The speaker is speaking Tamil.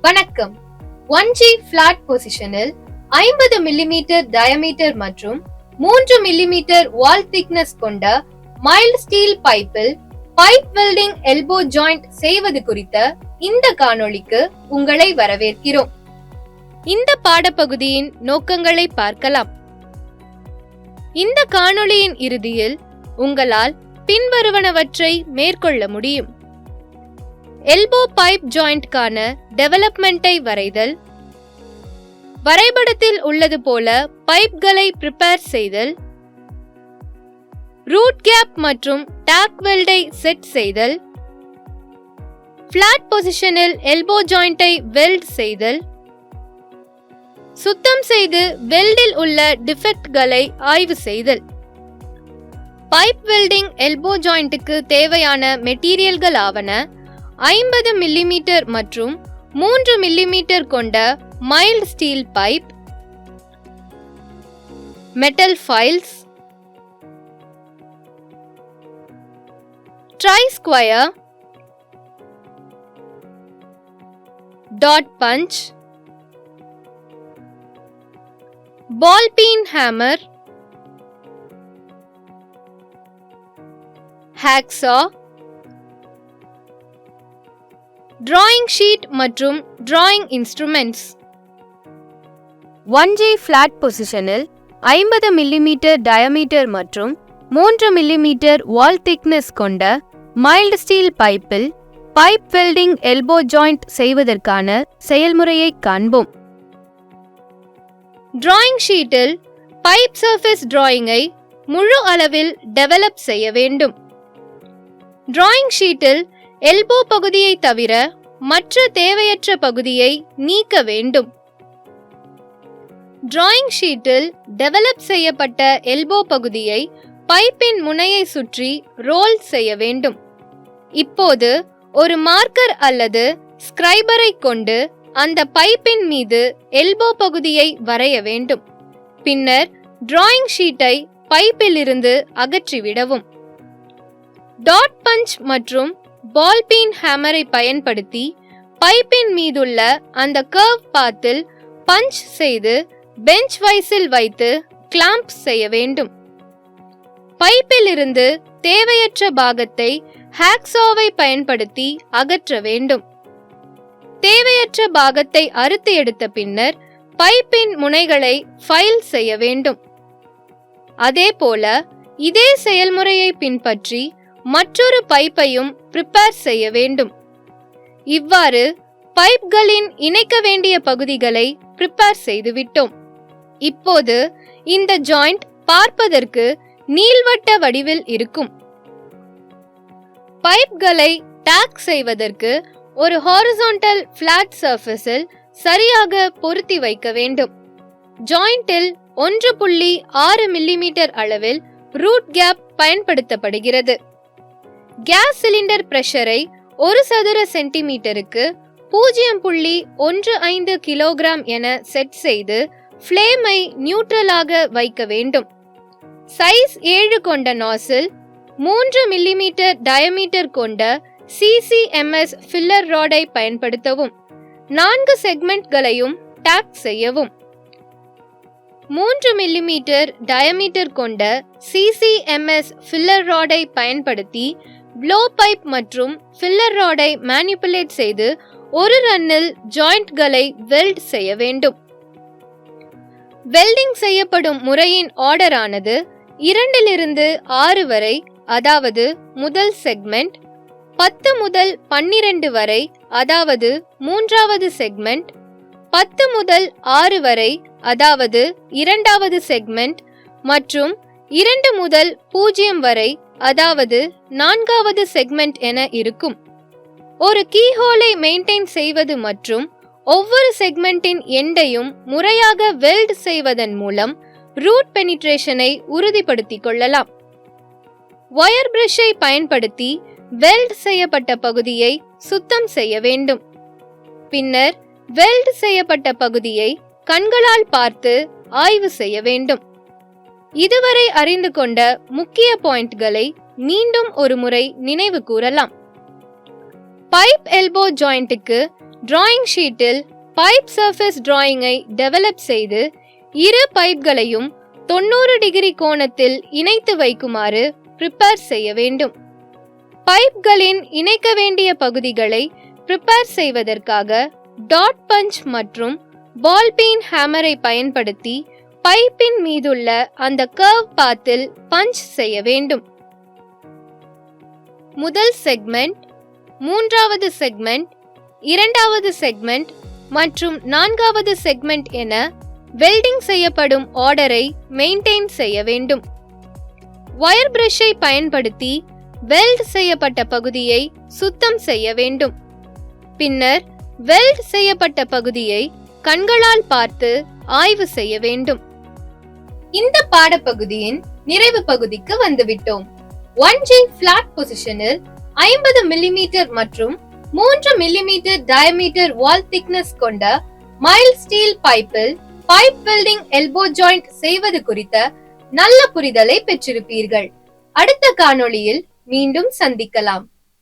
வணக்கம். 1G ஃபிளாட் பொசிஷனில் 50 மில்லிமீட்டர் டயமீட்டர் மற்றும் 3 மில்லிமீட்டர் வால் திக்னஸ் கொண்ட மைல்ட் ஸ்டீல் பைப்பில் பைப் வெல்டிங் எல்போ ஜாயிண்ட் செய்வது குறித்த இந்த காணொளிக்கு உங்களை வரவேற்கிறோம். இந்த பாடப்பகுதியின் நோக்கங்களை பார்க்கலாம். இந்த காணொளியின் இறுதியில் உங்களால் பின்வருவனவற்றை மேற்கொள்ள முடியும். எல்போ பைப் ஜாயிண்ட்கான டெவலப்மெண்டை வரைதல், வரைபடத்தில் உள்ளது போல பைப்களை ப்ரிப்பேர் செய்தல், ரூட் கேப் மற்றும் டாக் வெல்டை செட் செய்தல், ஃபிளாட் பொசிஷனில் எல்போ ஜாயிண்டை வெல்ட் செய்தல், சுத்தம் செய்து வெல்டில் உள்ள டிஃபெக்ட்களை ஆய்வு செய்தல். பைப் வெல்டிங் எல்போ ஜாயிண்ட்டுக்கு தேவையான மெட்டீரியல்கள் ஆவன 50 மில்லிமீட்டர் மற்றும் 3 மில்லிமீட்டர் கொண்ட mild steel pipe, metal files, try square, dot punch, ball peen hammer, hacksaw, drawing sheet மற்றும் டிராயிங் இன்ஸ்ட்ருமெண்ட்ஸ். 1G ஃபிளாட் பொசிஷனில் 50 மில்லிமீட்டர் டயமீட்டர் மற்றும் 3 மில்லிமீட்டர் வால் திக்னஸ் கொண்ட மைல்ட் ஸ்டீல் பைப்பில் பைப் வெல்டிங் எல்போ ஜாயிண்ட் செய்வதற்கான செயல்முறையை காண்போம். டிராயிங் ஷீட்டில் பைப் சர்ஃபேஸ் டிராயிங்கை முழு அளவில் டெவலப் செய்ய வேண்டும். டிராயிங் ஷீட்டில் எல்போ பகுதியை தவிர மற்ற தேவையற்ற பகுதியை நீக்க வேண்டும். டிராயிங் ஷீட்டில் டெவலப் செய்யப்பட்ட எல்போ பகுதியை பைப்பின் முனையை சுற்றி ரோல் செய்ய வேண்டும். இப்போது ஒரு மார்க்கர் அல்லது ஸ்கிரைபரை கொண்டு அந்த பைப்பின் மீது எல்போ பகுதியை வரைய வேண்டும். பின்னர் டிராயிங் ஷீட்டை பைப்பில் இருந்து அகற்றிவிடவும். டாட் பஞ்ச் மற்றும் பால் பீன் ஹேமரை பயன்படுத்தி பைப்பின் மீதுள்ள அந்த கர்வ் பாத்தில் பஞ்ச் செய்து பெஞ்ச் வைஸில் வைத்து கிளாம்ப் செய்ய வேண்டும். பைப்பில் இருந்து தேவையற்ற பாகத்தை ஹேக்ஸாவை பயன்படுத்தி அகற்ற வேண்டும். தேவையற்ற பாகத்தை அறுத்து எடுத்த பின்னர் பைப்பின் முனைகளை ஃபைல் செய்ய வேண்டும். அதேபோல இதே செயல்முறையை பின்பற்றி மற்றொரு பைப்பையும் ப்ரிப்பேர் செய்ய வேண்டும். இவ்வாறு பைப்களின் இணைக்க வேண்டிய பகுதிகளை ப்ரிப்பேர் செய்துவிட்டோம். இப்போது இந்த ஜாயிண்ட் பார்ப்பதற்கு நீள்வட்ட வடிவில் இருக்கும். பைப்களை டாக் செய்வதற்கு ஒரு ஹாரிசான்டல் ஃபிளாட் சர்ஃபேஸில் சரியாக பொருத்தி வைக்க வேண்டும். ஜாயிண்டில் 1.6 மில்லிமீட்டர் அளவில் ரூட் கேப் பயன்படுத்தப்படுகிறது. கேஸ் சிலிண்டர் பிரஷரை 1 சதுர சென்டிமீட்டருக்கு 0.15 கிலோகிராம் என செட் செய்து ஃப்ளேமை நியூட்ரலாக வைக்க வேண்டும். சைஸ் 7 கொண்ட நாசில் 3 மில்லிமீட்டர் டயமீட்டர் கொண்ட CCMS ஃபில்லர் ராடை பயன்படுத்தவும். 4 செக்மெண்ட்களையும் டாக் செய்யவும். 3 மில்லிமீட்டர் டயமீட்டர் கொண்ட CCMS ஃபில்லர் ராடை பயன்படுத்தி ப்ளோ பைப் மற்றும் ஃபில்லர் ராடை மேனிபுலேட் செய்து ஒரு ரன்னில் ஜாயிண்ட்களை வெல்ட் செய்ய வேண்டும். வெல்டிங் செய்யப்படும் முறையின் ஆர்டரானது 2 to 6 வரை, அதாவது முதல் செக்மெண்ட், 10 முதல் 12 வரை, அதாவது மூன்றாவது செக்மெண்ட், 10 முதல் 6 வரை, அதாவது இரண்டாவது செக்மெண்ட், மற்றும் 2 முதல் 0 வரை, அதாவது நான்காவது செக்மெண்ட் என இருக்கும். ஒரு கீஹோலை மெயின்டைன் செய்வது மற்றும் ஒவ்வொரு செக்மெண்டின் எண்டையும் முறையாக வெல்ட் செய்வதன் மூலம் ரூட் பெனிட்ரேஷனை உறுதிப்படுத்திக் கொள்ளலாம். ஒயர் பிரஷை பயன்படுத்தி வெல்ட் செய்யப்பட்ட பகுதியை சுத்தம் செய்ய வேண்டும். பின்னர் வெல்ட் செய்யப்பட்ட பகுதியை கண்களால் பார்த்து ஆய்வு செய்ய வேண்டும். இதுவரை அறிந்து கொண்ட முக்கிய பாயிண்ட்களை மீண்டும் ஒரு முறை நினைவு கூறலாம். பைப் எல்போ ஜாயிண்ட்டுக்கு டிராயிங் ஷீட்டில் பைப் சர்ஃபேஸ் டிராயிங்கை டெவலப் செய்து இரு பைப்களையும் 90 டிகிரி கோணத்தில் இணைத்து வைக்குமாறு ப்ரிப்பேர் செய்ய வேண்டும். பைப்களின் இணைக்க வேண்டிய பகுதிகளை ப்ரிப்பேர் செய்வதற்காக டாட் பஞ்ச் மற்றும் பால் பீன் ஹேமரை பயன்படுத்தி பைப்பின் மீதுள்ள அந்த கர்வ் பாத்தில் பஞ்ச் செய்ய வேண்டும். முதல் செக்மெண்ட், மூன்றாவது செக்மெண்ட், இரண்டாவது செக்மெண்ட் மற்றும் நான்காவது செக்மெண்ட் என வெல்டிங் செய்யப்படும் ஆர்டரை மெயின்டைன் செய்ய வேண்டும். வயர் பிரஷை பயன்படுத்தி வெல்ட் செய்யப்பட்ட பகுதியை சுத்தம் செய்ய வேண்டும். பின்னர் வெல்ட் செய்யப்பட்ட பகுதியை கண்களால் பார்த்து ஆய்வு செய்ய வேண்டும். இந்த பாடப்பகுதியின் நிறைவு பகுதிக்கு வந்துவிட்டோம். 1G பிளாட் பொசிஷனில் 50 மில்லிமீட்டர் மற்றும் 3 மில்லிமீட்டர் டயமீட்டர் வால் திக்னஸ் கொண்ட மைல்ட் ஸ்டீல் பைப்பில் பைப் வெல்டிங் எல்போ ஜாயிண்ட் செய்வது குறித்த நல்ல புரிதலை பெற்றிருப்பீர்கள். அடுத்த காணொளியில் மீண்டும் சந்திக்கலாம்.